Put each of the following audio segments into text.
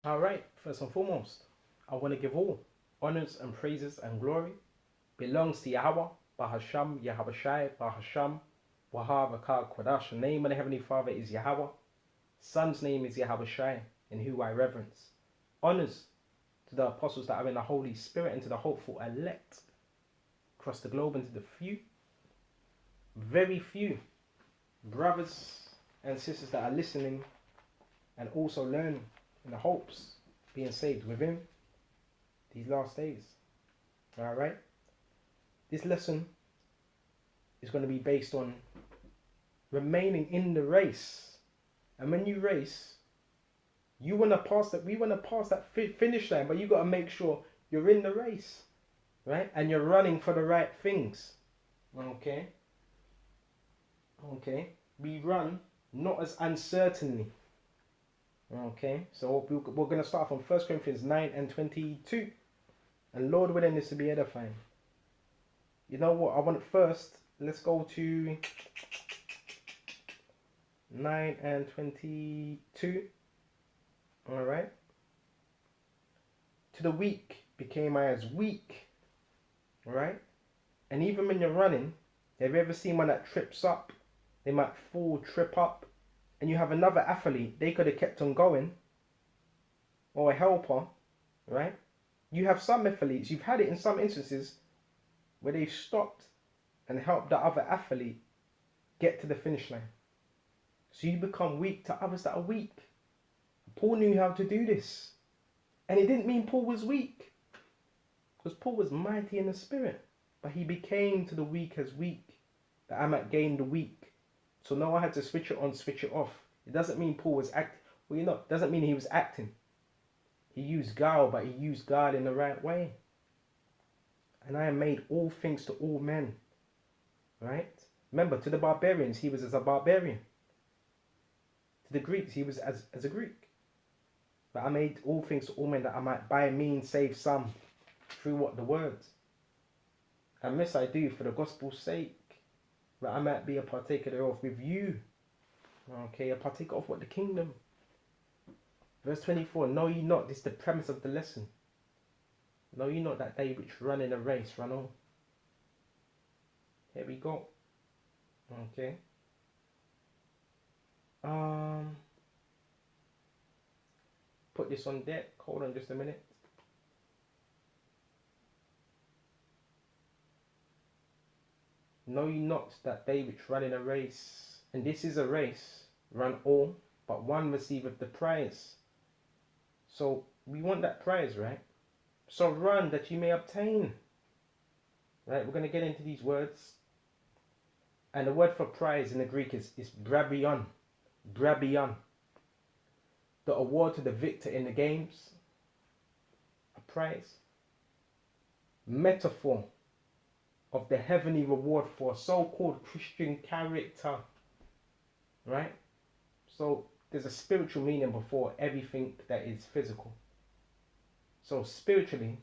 All right, first and foremost, I want to give all honors and praises and glory belongs to Yahweh, Bahasham, Yahabashai, Bahasham, Wahavaka, Kodash. The name of the Heavenly Father is Yahweh. Son's name is Yahabashai, in who I reverence. Honors to the apostles that are in the Holy Spirit and to the hopeful elect across the globe and to the few, very few brothers and sisters that are listening and also learning in the hopes being saved within these last days. All right. This lesson is going to be based on remaining in the race. And when you race, you want to pass that. We want to pass that finish line, but you got to make sure you're in the race, right? And you're running for the right things. Okay. Okay. We run not as uncertainly. Okay. So we're going to start from 1 Corinthians 9 and 22. And Lord willing, this to be edifying. You know what? I want first. Let's go to 9 and 22. All right. To the weak became I as weak. All right. And even when you're running, have you ever seen one that trips up? They might fall, trip up, and you have another athlete. They could have kept on going, or a helper, right? You have some athletes. You've had it in some instances where they've stopped and helped the other athlete get to the finish line. So you become weak to others that are weak. Paul knew how to do this. And it didn't mean Paul was weak. Because Paul was mighty in the spirit. But he became to the weak as weak, that I might gain the weak. So now I had to switch it on, switch it off. It doesn't mean Paul was acting. Well, you know, it doesn't mean he was acting. He used guile, but he used guile in the right way. And I am made all things to all men. Right? Remember, to the barbarians, he was as a barbarian. To the Greeks, he was as a Greek. But I made all things to all men that I might by means save some through what? The words. And this I do for the gospel's sake, that I might be a partaker thereof with you. Okay, a partaker of what? The kingdom. Verse 24, know ye not, this is the premise of the lesson. Know ye not that they which run in a race run all. Here we go. Okay. Put this on deck. Hold on just a minute. Know ye not that they which run in a race, and this is a race, run all, but one receiveth the prize. So we want that prize, right? So run that you may obtain. Right? We're going to get into these words. And the word for prize in the Greek is brabion. Brabion. The award to the victor in the games. A prize. Metaphor of the heavenly reward for so-called Christian character. Right? So there's a spiritual meaning before everything that is physical. So spiritually,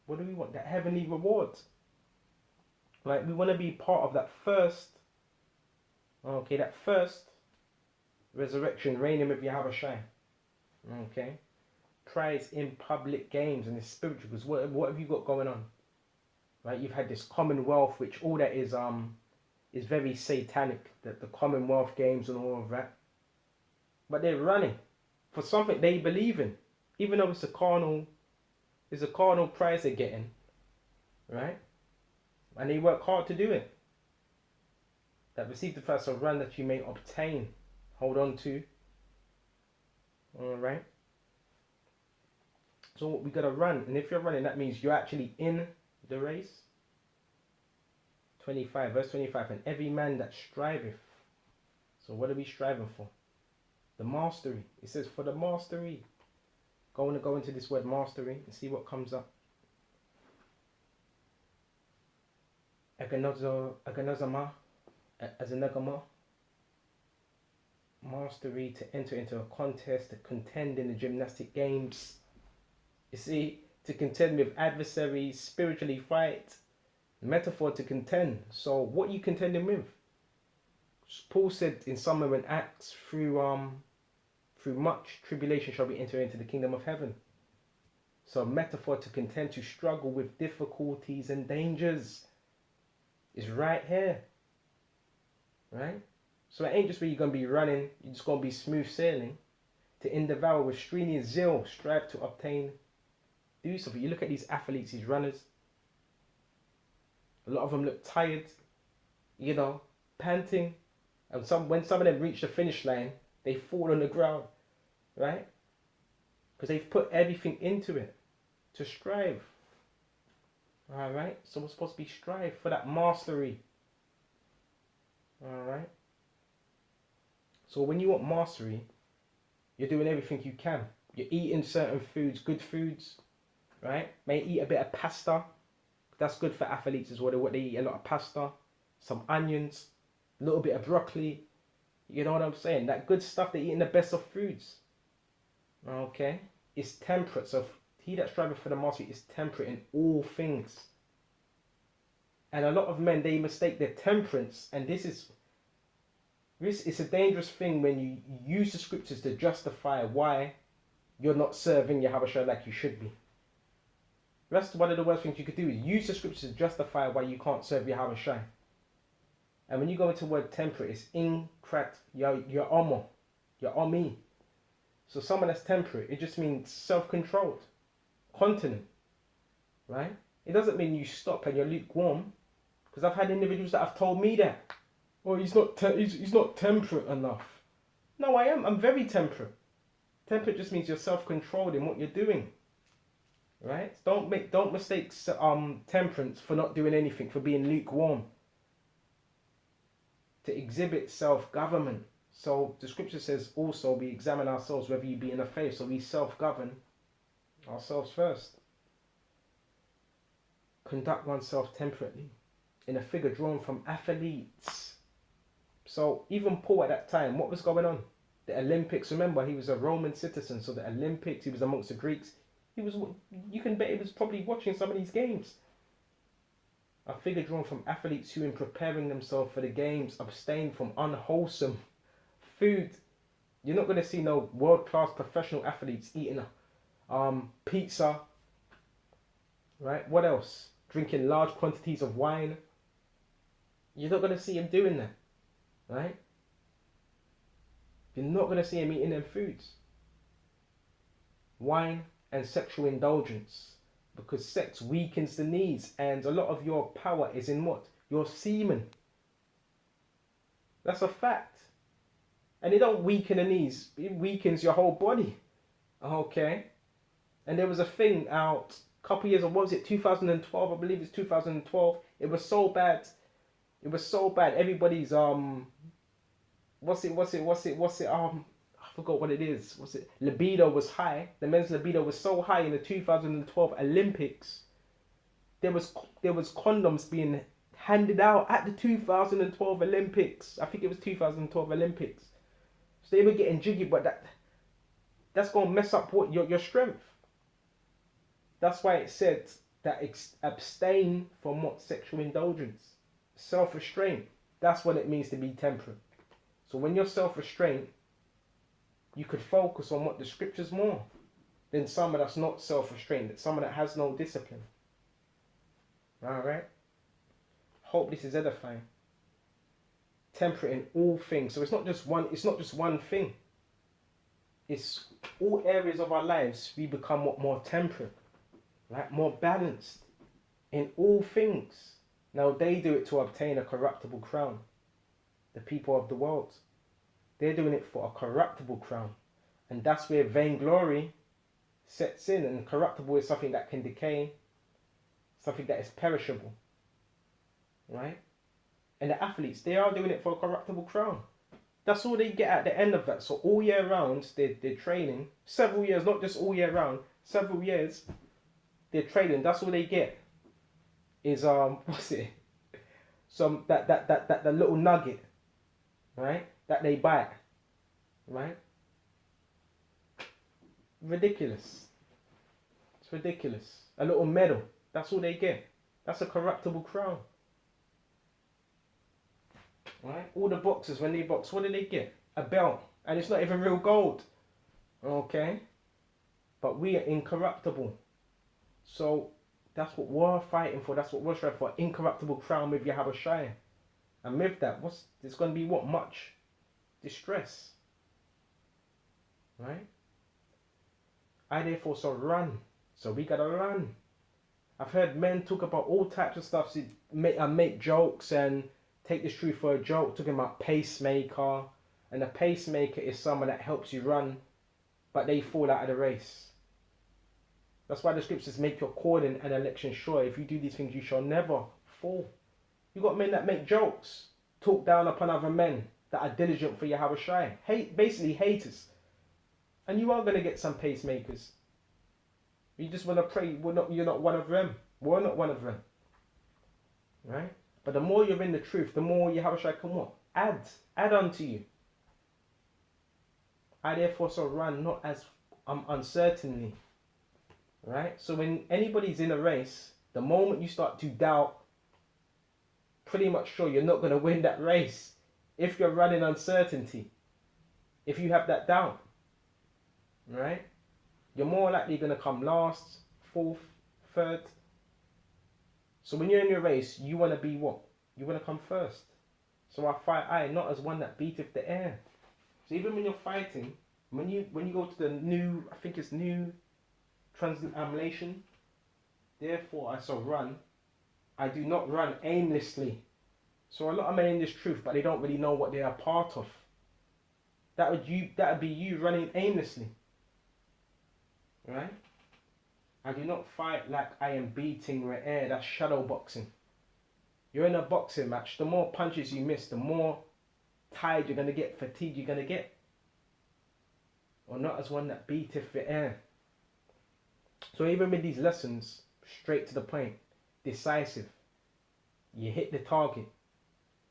what do we want? That heavenly reward. Right? We want to be part of that first, okay, that first resurrection, reigning with Yahushua. Okay? Prize in public games and the spiritual. Because what have you got going on? Right? You've had this Commonwealth, which all that is very satanic. The Commonwealth games and all of that. But they're running for something they believe in. Even though it's a carnal prize they're getting. Right? And they work hard to do it. That receive the prize of run that you may obtain. Hold on to. Alright. So we gotta run. And if you're running, that means you're actually in the race. 25, verse 25. And every man that striveth. So what are we striving for? The mastery. It says for the mastery. Go into this word mastery and see what comes up. Aganozama, as a nagama. Mastery, to enter into a contest, to contend in the gymnastic games. You see, to contend with adversaries, spiritually fight. Metaphor to contend. So what are you contending with? Paul said in somewhere in Acts through through much tribulation shall we enter into the kingdom of heaven. So a metaphor to contend to struggle with difficulties and dangers is right here. Right? So it ain't just where you're going to be running, you're just going to be smooth sailing. To endeavour with strenuous zeal, strive to obtain, do something. You look at these athletes, these runners, a lot of them look tired, you know, panting. And when some of them reach the finish line, they fall on the ground, right? Because they've put everything into it to strive. All right? So we're supposed to be strive for that mastery. All right? So when you want mastery, you're doing everything you can. You're eating certain foods, good foods, right? May eat a bit of pasta. That's good for athletes as well. What they eat, a lot of pasta, some onions, a little bit of broccoli. You know what I'm saying? That good stuff, they're eating the best of foods. Okay? It's temperate. So he that's striving for the mastery is temperate in all things. And a lot of men, they mistake their temperance, and it's a dangerous thing when you use the scriptures to justify why you're not serving Yahweh like you should be. That's one of the worst things you could do, is use the scriptures to justify why you can't serve Yahweh. And when you go into the word temperate, it's inkrat, your omo, your omi. So someone that's temperate, it just means self-controlled, continent, right? It doesn't mean you stop and you're lukewarm, because I've had individuals that have told me that. Oh, he's not temperate enough. No, I am. I'm very temperate. Temperate just means you're self-controlled in what you're doing. Right? Don't mistake temperance for not doing anything, for being lukewarm. To exhibit self-government. So the scripture says also we examine ourselves whether you be in the faith. So we self-govern ourselves first. Conduct oneself temperately. In a figure drawn from athletes. So even Paul at that time, what was going on? The Olympics, remember, he was a Roman citizen, so the Olympics, he was amongst the Greeks. You can bet he was probably watching some of these games. A figure drawn from athletes who in preparing themselves for the games abstain from unwholesome food. You're not going to see no world-class professional athletes eating pizza. Right? What else? Drinking large quantities of wine. You're not going to see him doing that. Right? You're not going to see him eating them foods. Wine and sexual indulgence. Because sex weakens the knees. And a lot of your power is in what? Your semen. That's a fact. And it don't weaken the knees. It weakens your whole body. Okay? And there was a thing out a couple years ago. What was it? 2012. I believe it's 2012. It was so bad. It was so bad. Everybody's I forgot what it is. Libido was high. The men's libido was so high in the 2012 Olympics. There was condoms being handed out at the 2012 Olympics. I think it was 2012 Olympics. So they were getting jiggy, but that's going to mess up what your strength. That's why it said that abstain from what? Sexual indulgence. Self-restraint. That's what it means to be temperate. So when you're self-restraint, you could focus on what the scriptures more than someone that's not self-restrained, that someone that has no discipline. Alright? Hope this is edifying. Temperate in all things. So it's not just one thing. It's all areas of our lives we become more temperate, right? More balanced in all things. Now they do it to obtain a corruptible crown. The people of the world. They're doing it for a corruptible crown. And that's where vainglory sets in. And corruptible is something that can decay. Something that is perishable. Right? And the athletes, they are doing it for a corruptible crown. That's all they get at the end of that. So all year round, they're training. Several years, not just all year round. Several years, they're training. That's all they get. Is, what's it? That little nugget. Right? That they buy, right? Ridiculous. It's ridiculous. A little medal. That's all they get. That's a corruptible crown. Right? All the boxers, when they box, what do they get? A belt. And it's not even real gold. Okay? But we are incorruptible. So that's what we're fighting for. That's what we're striving for. Incorruptible crown with Yahweh Shai. And with that, there's going to be what? Much distress. Right? I therefore so run. So we gotta run. I've heard men talk about all types of stuff. So make jokes and take this truth for a joke. Talking about pacemaker. And a pacemaker is someone that helps you run, but they fall out of the race. That's why the scriptures make your calling and election sure. If you do these things, you shall never fall. You got men that make jokes, talk down upon other men that are diligent for Yahweh Shai. Basically haters. And you are going to get some pacemakers. You just want to pray you're not one of them. We're not one of them. Right? But the more you're in the truth, the more Yahweh Shai can what? Add unto you. I therefore shall run, not as uncertainly. Right? So when anybody's in a race, the moment you start to doubt, pretty much sure you're not going to win that race. If you're running uncertainty, if you have that doubt, right? You're more likely going to come last, fourth, third. So when you're in your race, you want to be what? You want to come first. So I fight not as one that beateth the air. So even when you're fighting, when you go to the new, I think it's new translation, therefore I shall run. I do not run aimlessly. So a lot of men in this truth, but they don't really know what they are part of. That would be you running aimlessly. Right? I do not fight like I am beating the air. That's shadow boxing. You're in a boxing match. The more punches you miss, the more tired you're going to get, fatigued you're going to get. Or not as one that beateth the air. So even with these lessons, straight to the point, decisive. You hit the target.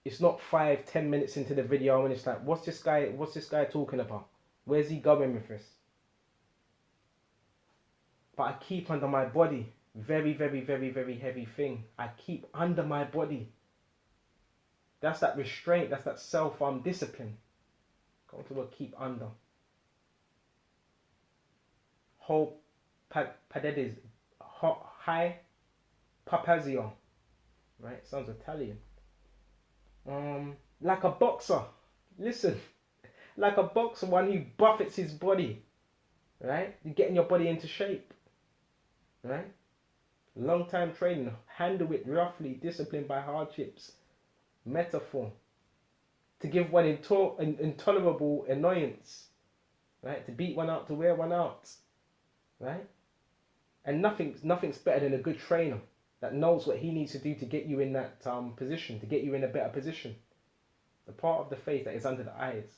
It's not 5-10 minutes into the video and it's like, what's this guy talking about? Where's he going with this? But I keep under my body. Very, very, very, very heavy thing. I keep under my body. That's that restraint. That's that self-discipline. Go to what keep under. Ho padedes. High papazio. Right? Sounds Italian. Like a boxer. Listen. Like a boxer, one who buffets his body. Right? You're getting your body into shape. Right? Long time training. Handle it roughly. Disciplined by hardships. Metaphor. To give one intolerable annoyance. Right? To beat one out, to wear one out. Right? And nothing's better than a good trainer that knows what he needs to do to get you in that position, to get you in a better position. The part of the faith that is under the eyes.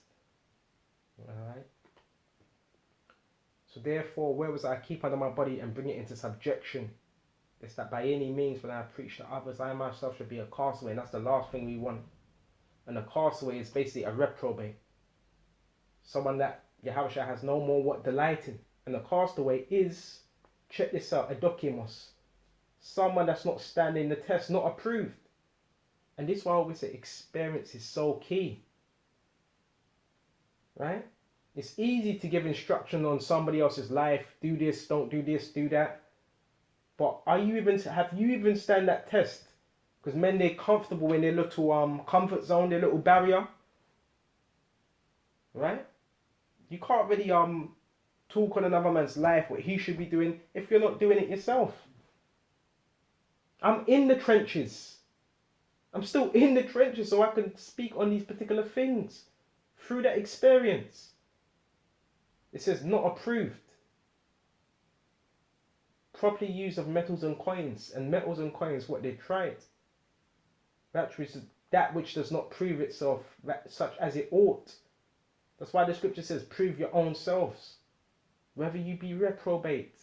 Alright? So therefore, where was I? Keep under my body and bring it into subjection. It's that by any means when I preach to others, I myself should be a castaway. And that's the last thing we want. And a castaway is basically a reprobate. Someone that Yahweh has no more what delighting. And a castaway is, check this out, a dokimos. Someone that's not standing the test, not approved. And this is why I always say experience is so key. Right? It's easy to give instruction on somebody else's life. Do this, don't do this, do that. But have you even stand that test? Because men, they're comfortable in their little comfort zone, their little barrier. Right? You can't really talk on another man's life, what he should be doing, if you're not doing it yourself. I'm in the trenches. I'm still in the trenches, so I can speak on these particular things through that experience. It says not approved. Properly use of metals and coins. And metals and coins, what they tried. That which does not prove itself such as it ought. That's why the scripture says, prove your own selves. Whether you be reprobate,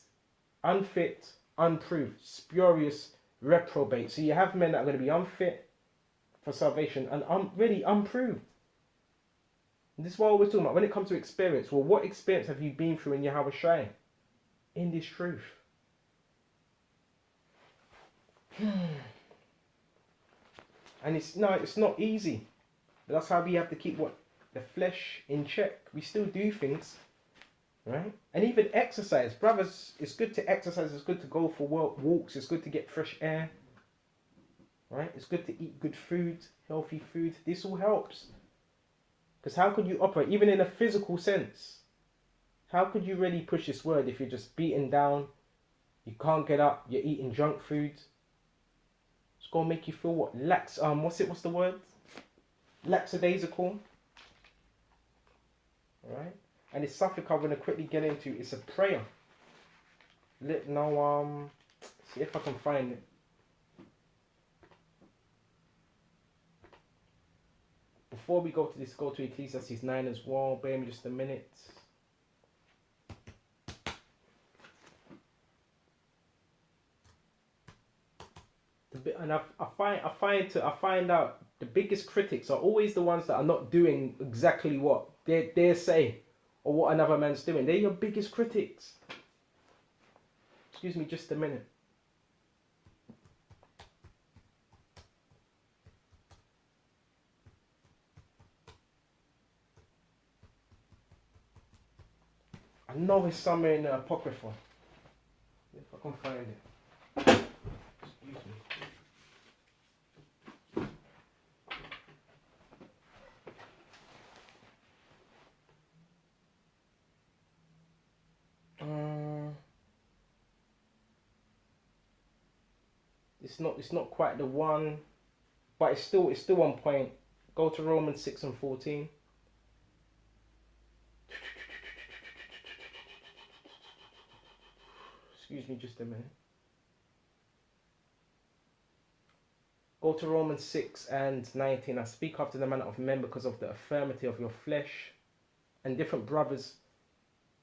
unfit, unproved, spurious, reprobate. So you have men that are going to be unfit for salvation and really unproved. And this is what we're talking about. When it comes to experience, well, what experience have you been through in Yahweh Shai? In this truth. And it's not easy. But that's how we have to keep the flesh in check. We still do things, right? And even exercise, brothers. It's good to exercise. It's good to go for walks. It's good to get fresh air, right? It's good to eat good food, healthy food. This all helps. Because how could you operate, even in a physical sense? How could you really push this word if you're just beaten down? You can't get up. You're eating junk food. It's gonna make you feel what? What's the word? Lackadaisical. Alright? And it's something I'm gonna quickly get into. It's a prayer. See if I can find it. Before we go to this, go to Ecclesiastes 9 as well. Bear me just a minute. And I find out the biggest critics are always the ones that are not doing exactly what they're saying or what another man's doing. They're your biggest critics. Excuse me just a minute. I know it's somewhere in the Apocrypha. If I can find it. Excuse me. It's not quite the one, but it's still on point. Go to Romans 6 and 14. Excuse me just a minute. Go to Romans 6 and 19. I speak after the manner of men because of the infirmity of your flesh. And different brothers,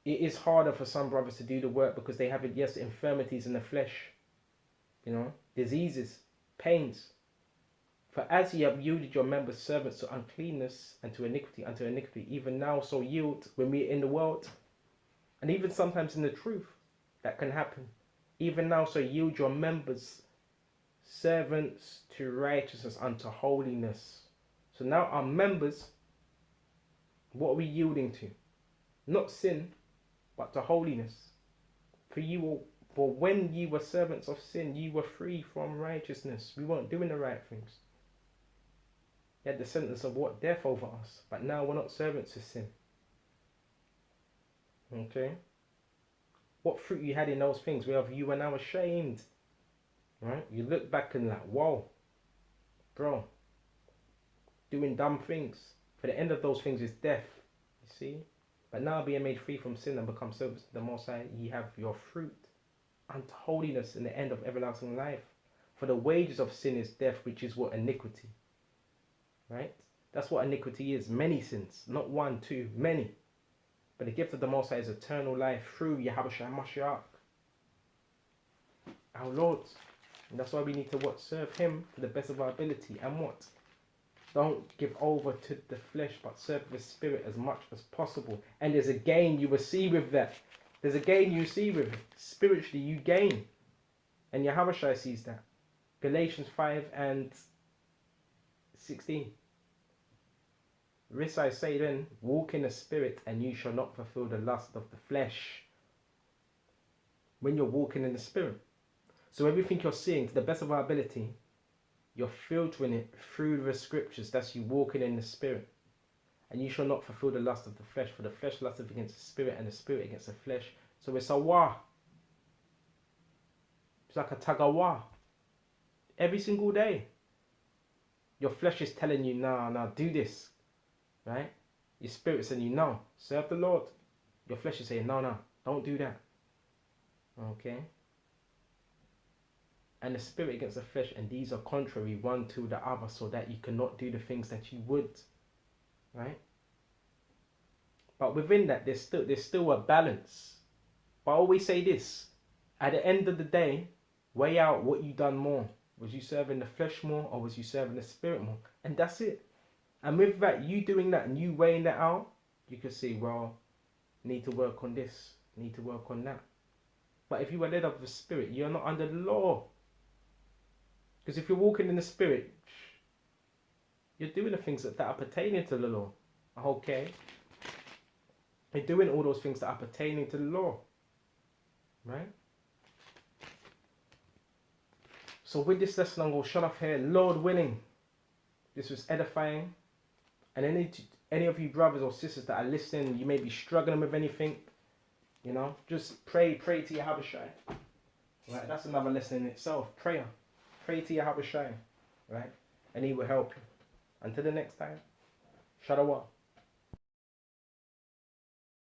it is harder for some brothers to do the work because they have, yes, infirmities in the flesh. You know, diseases, pains. For as ye have yielded your members servants to uncleanness and to iniquity, unto iniquity, even now so yield when we are in the world. And even sometimes in the truth, that can happen. Even now so yield your members servants to righteousness, unto holiness. So now our members, what are we yielding to? Not sin, but to holiness. For when ye were servants of sin, ye were free from righteousness. We weren't doing the right things. You had the sentence of what? Death over us. But now we're not servants of sin. Okay? What fruit you had in those things, whereof you are now ashamed. Right? You look back and like, whoa, bro, doing dumb things. For the end of those things is death. You see? But now being made free from sin and become servants of the Most High, ye have your fruit unto holiness in the end of everlasting life. For the wages of sin is death, which is what? Iniquity. Right? That's what iniquity is. Many sins. Not one, two, many. But the gift of the Most High is eternal life through Yahweh Mashiach, our Lord. And that's why we need to what? Serve him to the best of our ability. And what? Don't give over to the flesh, but serve the spirit as much as possible. And there's a gain you will see with that. There's a gain you see with it. Spiritually, you gain. And Yahweh sees that. Galatians 5 and 16. This I say then, walk in the spirit, and you shall not fulfill the lust of the flesh. When you're walking in the spirit. So everything you're seeing, to the best of our ability, you're filtering it through the scriptures. That's you walking in the spirit. And you shall not fulfill the lust of the flesh, for the flesh lusteth against the spirit, and the spirit against the flesh. So it's a war. It's like a tug of war. Every single day. Your flesh is telling you, nah, do this. Right? Your spirit's saying you, no, serve the Lord. Your flesh is saying, no, don't do that. Okay? And the spirit against the flesh, and these are contrary one to the other, so that you cannot do the things that you would. Right? But within that, there's still a balance. But I always say this, at the end of the day, weigh out what you done more. Was you serving the flesh more, or was you serving the spirit more? And that's it. And with that, you doing that and you weighing that out, you can see, well, need to work on this, need to work on that. But if you are led of the spirit, you're not under the law. Because if you're walking in the spirit, you're doing the things that are pertaining to the law. Okay? They're doing all those things that are pertaining to the law. Right? So with this lesson, I'm going to shut off here. Lord willing, this was edifying. And any of you brothers or sisters that are listening, you may be struggling with anything, you know, just pray to your Yahawashi. Right? That's another lesson in itself. Prayer. Pray to your Yahawashi. Right? And he will help you. Until the next time. Shalom.